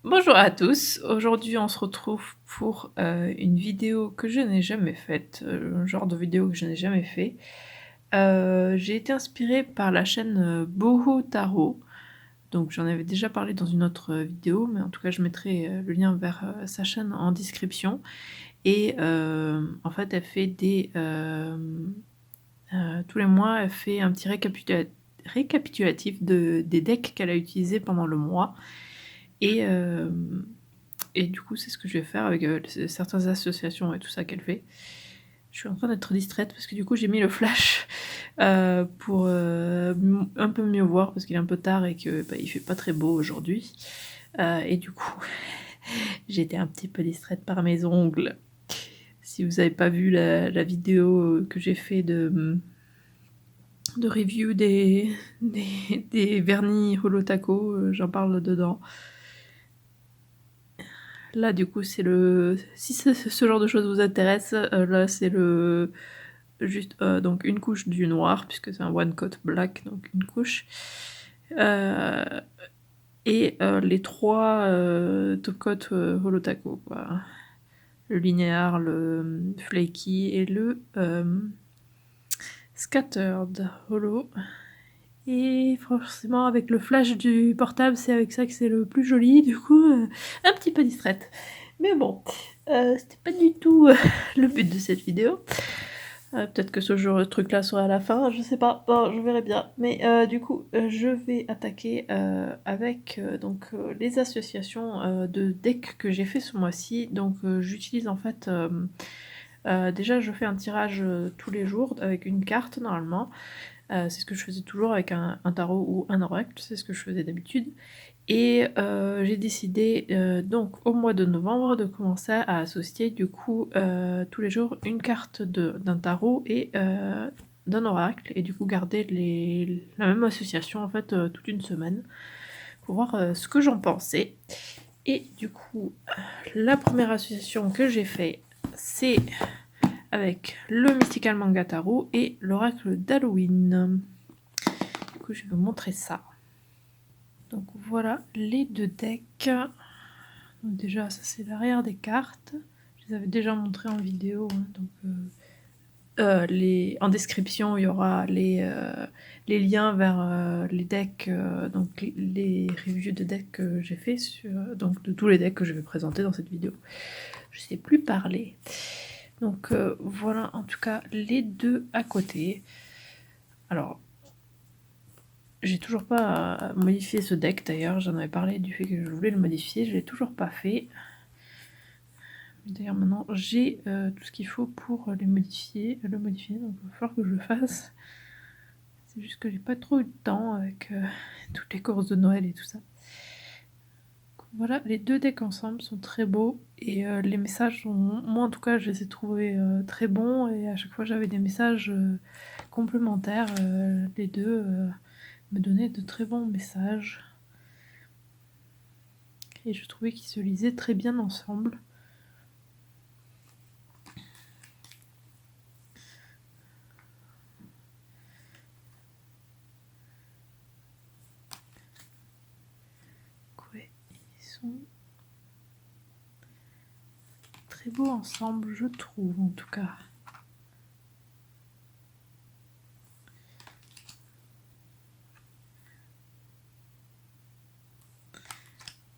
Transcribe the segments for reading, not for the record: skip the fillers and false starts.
Bonjour à tous, aujourd'hui on se retrouve pour une vidéo que je n'ai jamais faite, un genre de vidéo que je n'ai jamais fait. J'ai été inspirée par la chaîne Boho Tarot, donc j'en avais déjà parlé dans une autre vidéo, mais en tout cas je mettrai le lien vers sa chaîne en description. Et en fait elle fait tous les mois elle fait un petit récapitulatif des decks qu'elle a utilisés pendant le mois. Et, et du coup, c'est ce que je vais faire avec certaines associations et tout ça qu'elle fait. Je suis en train d'être distraite parce que du coup, j'ai mis le flash pour un peu mieux voir parce qu'il est un peu tard et que il fait pas très beau aujourd'hui. Et du coup, j'ai été un petit peu distraite par mes ongles. Si vous n'avez pas vu la vidéo que j'ai fait de review des vernis Holotaco, j'en parle dedans. Là, du coup, c'est le... Si ce genre de choses vous intéresse, là, c'est le... Juste, donc une couche du noir, puisque c'est un one coat black, donc une couche. Et les trois top coats Holotaco, quoi. Le linéaire, le flaky et le scattered holo. Et forcément, avec le flash du portable, c'est avec ça que c'est le plus joli, du coup, un petit peu distraite. Mais bon, c'était pas du tout le but de cette vidéo. Peut-être que ce genre de truc-là sera à la fin, je sais pas, bon, je verrai bien. Mais du coup, je vais attaquer avec donc, les associations de decks que j'ai fait ce mois-ci. Donc j'utilise en fait... déjà, je fais un tirage tous les jours avec une carte normalement. C'est ce que je faisais toujours avec un tarot ou un oracle, c'est ce que je faisais d'habitude. Et j'ai décidé donc au mois de novembre de commencer à associer du coup tous les jours une carte d'un tarot et d'un oracle, et du coup garder la même association en fait toute une semaine pour voir ce que j'en pensais. Et du coup, la première association que j'ai fait, c'est avec le Mystical Manga Tarot et l'oracle d'Halloween. Du coup, je vais vous montrer ça. Donc voilà les deux decks. Donc déjà, ça c'est l'arrière des cartes. Je les avais déjà montrées en vidéo. Hein, donc, en description, il y aura les liens vers les decks, donc les reviews de decks que j'ai fait, donc de tous les decks que je vais présenter dans cette vidéo. Je sais plus parler. Donc voilà en tout cas les deux à côté. Alors, j'ai toujours pas modifié ce deck d'ailleurs, j'en avais parlé du fait que je voulais le modifier, je l'ai toujours pas fait. D'ailleurs maintenant j'ai tout ce qu'il faut pour le modifier, donc il va falloir que je le fasse. C'est juste que j'ai pas trop eu de temps avec toutes les courses de Noël et tout ça. Voilà, les deux decks ensemble sont très beaux et les messages sont, moi en tout cas je les ai trouvés très bons, et à chaque fois j'avais des messages complémentaires, les deux me donnaient de très bons messages et je trouvais qu'ils se lisaient très bien ensemble. Ouais, ils sont très beaux ensemble, je trouve en tout cas.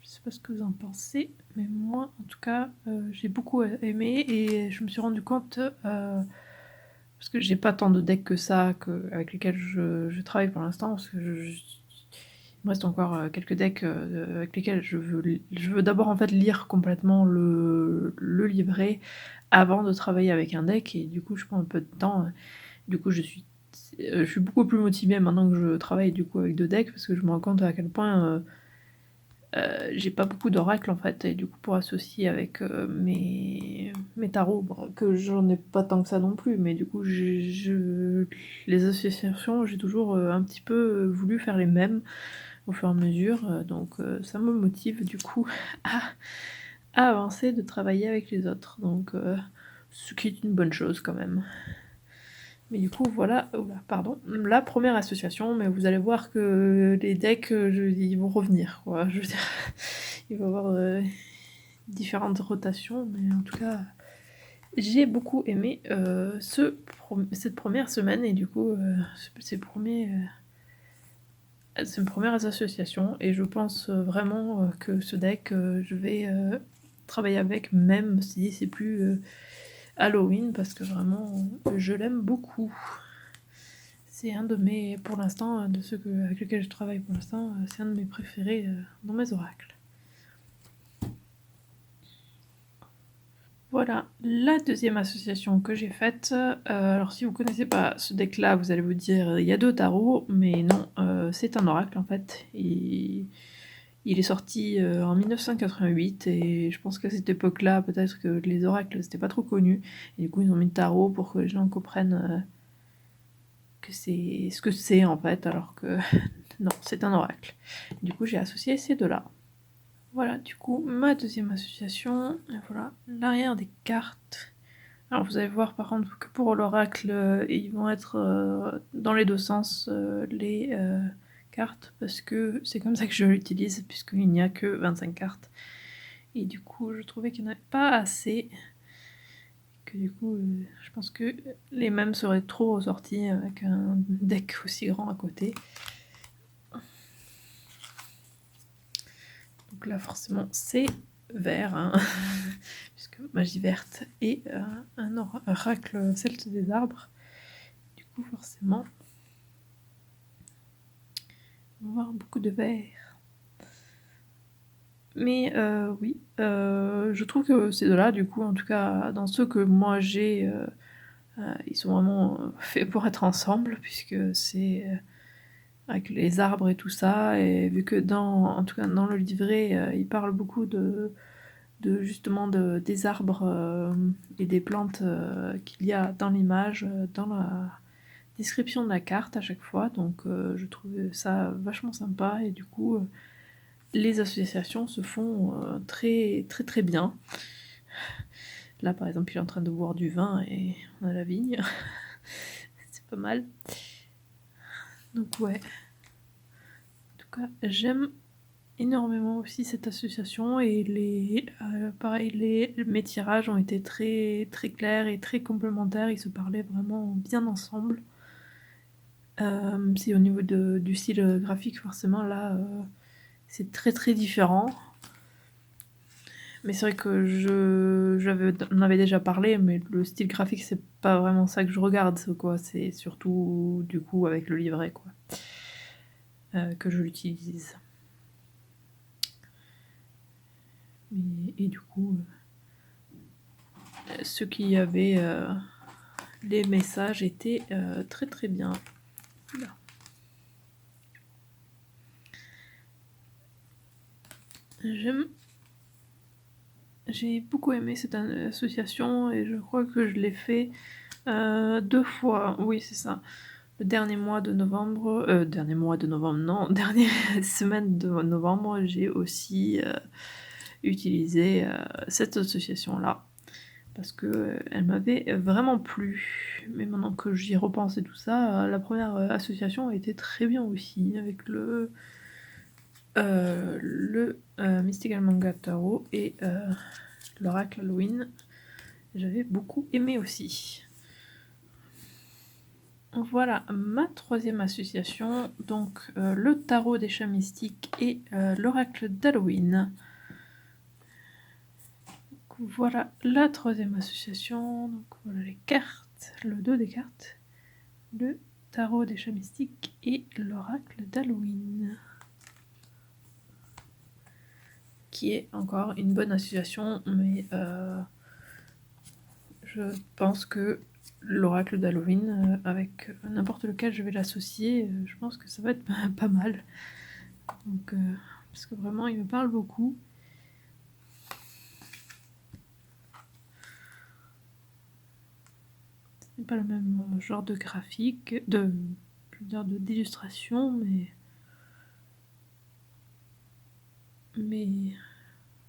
Je sais pas ce que vous en pensez, mais moi en tout cas j'ai beaucoup aimé, et je me suis rendu compte parce que j'ai pas tant de decks que ça avec lesquels je travaille pour l'instant, parce que il me reste encore quelques decks avec lesquels je veux d'abord en fait lire complètement le livret avant de travailler avec un deck, et du coup je prends un peu de temps. Du coup je suis beaucoup plus motivée maintenant que je travaille du coup avec deux decks, parce que je me rends compte à quel point j'ai pas beaucoup d'oracles en fait, et du coup pour associer avec mes tarots, bon, que j'en ai pas tant que ça non plus, mais du coup les associations, j'ai toujours un petit peu voulu faire les mêmes au fur et à mesure, donc ça me motive du coup à, avancer, de travailler avec les autres, donc ce qui est une bonne chose quand même. Mais du coup, voilà, pardon, la première association, mais vous allez voir que les decks, ils vont revenir, quoi. Je veux dire, il va y avoir différentes rotations, mais en tout cas, j'ai beaucoup aimé cette première semaine, et du coup, c'est une première association, et je pense vraiment que ce deck, je vais travailler avec, même si c'est plus Halloween, parce que vraiment, je l'aime beaucoup. C'est un de mes, pour l'instant, de ceux avec lesquels je travaille pour l'instant, c'est un de mes préférés dans mes oracles. Voilà, la deuxième association que j'ai faite. Alors si vous connaissez pas ce deck-là, vous allez vous dire il y a 2 tarots, mais non, c'est un oracle en fait. Il est sorti en 1988 et je pense qu'à cette époque-là, peut-être que les oracles c'était pas trop connu. Et du coup, ils ont mis le tarot pour que les gens comprennent que c'est ce que c'est en fait, alors que non, c'est un oracle. Du coup, j'ai associé ces deux-là. Voilà, du coup, ma deuxième association, et voilà, l'arrière des cartes. Alors vous allez voir par contre que pour l'oracle, ils vont être dans les deux sens les cartes, parce que c'est comme ça que je l'utilise, puisqu'il n'y a que 25 cartes. Et du coup, je trouvais qu'il n'y en avait pas assez. Que du coup, je pense que les mêmes seraient trop ressortis avec un deck aussi grand à côté. Donc là, forcément, c'est vert, hein, puisque magie verte et un oracle celte des arbres. Du coup, forcément, on va voir beaucoup de vert. Mais oui, je trouve que ces deux-là, du coup, en tout cas, dans ceux que moi j'ai, ils sont vraiment faits pour être ensemble, puisque c'est avec les arbres et tout ça, et vu que en tout cas dans le livret, il parle beaucoup justement des arbres et des plantes qu'il y a dans l'image, dans la description de la carte à chaque fois, donc je trouvais ça vachement sympa, et du coup les associations se font très très très bien. Là par exemple il est en train de boire du vin et on a la vigne, c'est pas mal. Donc ouais, en tout cas j'aime énormément aussi cette association, et pareil, mes tirages ont été très très clairs et très complémentaires, ils se parlaient vraiment bien ensemble. Si au niveau du style graphique, forcément là c'est très très différent, mais c'est vrai que on avait déjà parlé, mais le style graphique c'est pas vraiment ça que je regarde, quoi. C'est surtout du coup avec le livret, quoi, que je l'utilise. Et du coup, ceux qui avaient les messages étaient très très bien. Là. J'ai beaucoup aimé cette association, et je crois que je l'ai fait 2 fois. Oui, c'est ça. Le dernier mois de novembre, non, dernière semaine de novembre, j'ai aussi utilisé cette association-là, parce que elle m'avait vraiment plu. Mais maintenant que j'y repense et tout ça, la première association a été très bien aussi, avec le Mystical Manga Tarot et l'Oracle Halloween. J'avais beaucoup aimé aussi. Voilà ma troisième association, donc le tarot des chats mystiques et l'oracle d'Halloween. Voilà la troisième association, donc voilà les cartes, le dos des cartes, le tarot des chats mystiques et l'oracle d'Halloween, qui est encore une bonne association, mais je pense que l'oracle d'Halloween, avec n'importe lequel je vais l'associer, je pense que ça va être pas mal. Donc, parce que vraiment, il me parle beaucoup. C'est pas le même genre de graphique, d'illustration, mais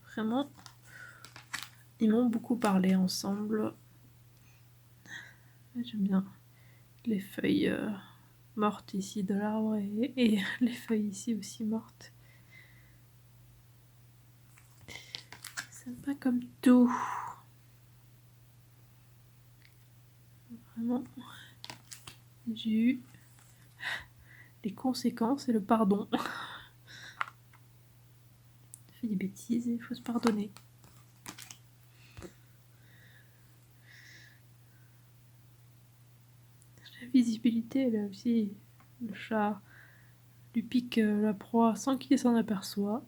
vraiment, ils m'ont beaucoup parlé ensemble. J'aime bien. les feuilles mortes ici de l'arbre et les feuilles ici aussi mortes. C'est pas comme tout. Vraiment, j'ai eu les conséquences et le pardon. On fait des bêtises et il faut se pardonner. La visibilité, là aussi, le chat lui pique la proie sans qu'il s'en aperçoit.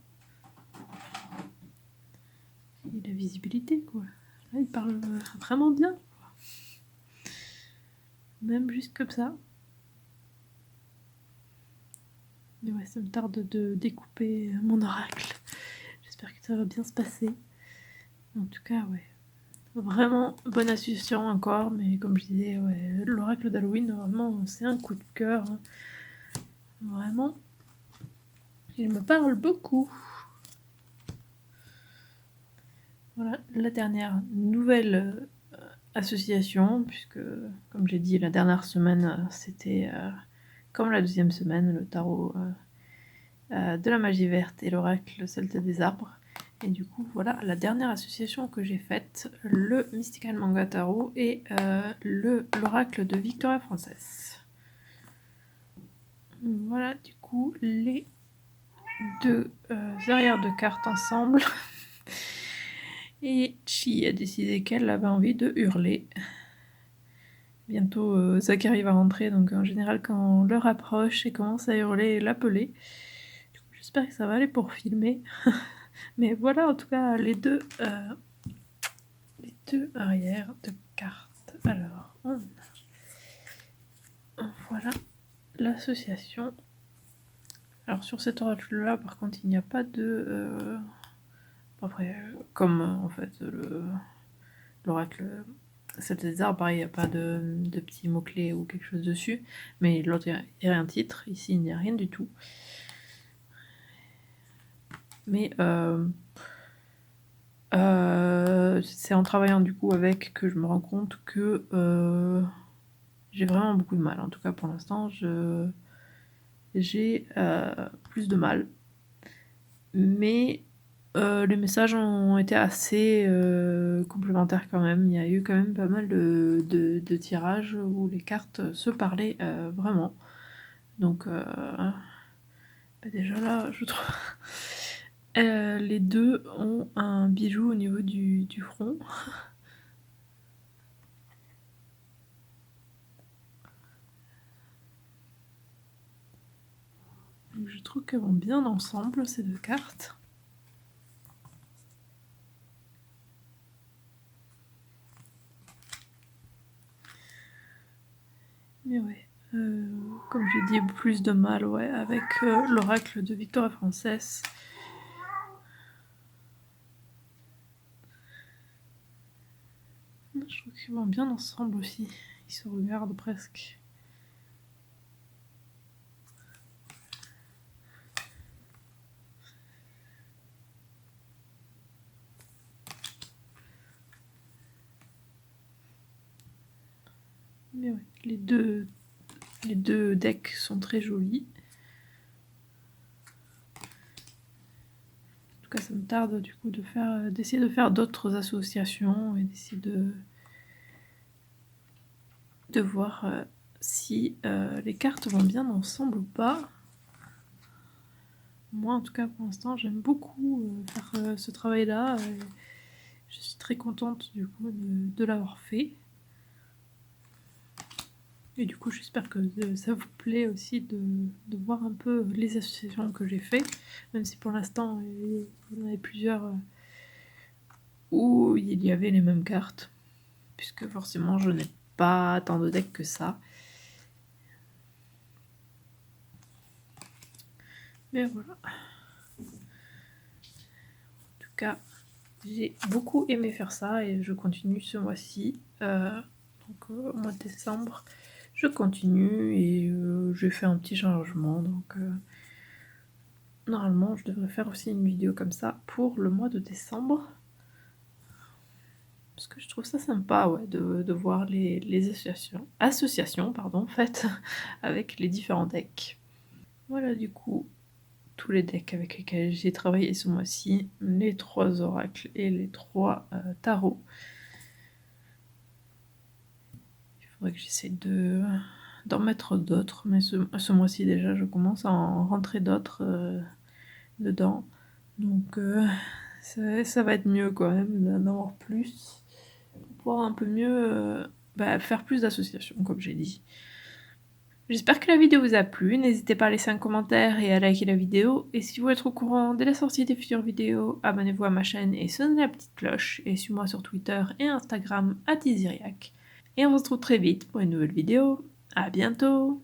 Et la visibilité, quoi. Là, il parle vraiment bien, quoi. Même juste comme ça. Mais ouais, ça me tarde de découper mon oracle. J'espère que ça va bien se passer. En tout cas, ouais. Vraiment bonne association encore, mais comme je disais, ouais, l'oracle d'Halloween, vraiment, c'est un coup de cœur. Hein. Vraiment, il me parle beaucoup. Voilà, la dernière nouvelle association, puisque, comme j'ai dit, la dernière semaine, c'était comme la deuxième semaine, le tarot de la magie verte et l'oracle celte des arbres. Et du coup, voilà la dernière association que j'ai faite, le Mystical Manga Tarot et l'oracle de Victoria Frances. Voilà, du coup, les deux arrières de cartes ensemble. Et Chi a décidé qu'elle avait envie de hurler. Bientôt, Zachary va rentrer, donc en général, quand on le rapproche et commence à hurler et l'appeler, j'espère que ça va aller pour filmer. Mais voilà, en tout cas, les deux arrières de cartes. Alors, voilà l'association. Alors, sur cet oracle-là, par contre, il n'y a pas de... après, comme en fait, l'oracle celte des arbres, pareil, il n'y a pas de petits mots-clés ou quelque chose dessus. Mais l'autre, il y a un titre. Ici, il n'y a rien du tout. Mais c'est en travaillant du coup avec que je me rends compte que j'ai vraiment beaucoup de mal. En tout cas, pour l'instant, j'ai plus de mal. Mais les messages ont été assez complémentaires quand même. Il y a eu quand même pas mal de tirages où les cartes se parlaient vraiment. Donc, déjà là, je trouve... les deux ont un bijou au niveau du front. Donc, je trouve qu'elles vont bien ensemble, ces deux cartes. Mais ouais, comme j'ai dit, plus de mal ouais, avec l'oracle de Victoria Frances. Je trouve qu'ils vont bien ensemble aussi. Ils se regardent presque. Mais ouais, les deux decks sont très jolis. En tout cas, ça me tarde du coup d'essayer de faire d'autres associations et d'essayer de voir si les cartes vont bien ensemble ou pas. Moi, en tout cas, pour l'instant, j'aime beaucoup faire ce travail-là. Je suis très contente du coup de l'avoir fait. Et du coup, j'espère que ça vous plaît aussi de voir un peu les associations que j'ai fait, même si pour l'instant, il y en avait plusieurs où il y avait les mêmes cartes, puisque forcément, je n'ai pas tant de decks que ça. Mais voilà. En tout cas, j'ai beaucoup aimé faire ça et je continue ce mois-ci. Donc, au mois de décembre, je continue et j'ai fait un petit changement. Donc, normalement, je devrais faire aussi une vidéo comme ça pour le mois de décembre. Parce que je trouve ça sympa, ouais, de voir les associations pardon, faites avec les différents decks. Voilà du coup, tous les decks avec lesquels j'ai travaillé ce mois-ci, les 3 oracles et les 3 tarots. Il faudrait que j'essaye d'en mettre d'autres, mais ce mois-ci déjà je commence à en rentrer d'autres dedans. Donc ça va être mieux quand même d'en avoir plus, pour pouvoir un peu mieux faire plus d'associations comme j'ai dit. J'espère que la vidéo vous a plu, n'hésitez pas à laisser un commentaire et à liker la vidéo, et si vous voulez être au courant dès la sortie des futures vidéos, abonnez-vous à ma chaîne et sonnez la petite cloche, et suivez-moi sur Twitter et Instagram @iziriac. Et on se retrouve très vite pour une nouvelle vidéo. À bientôt!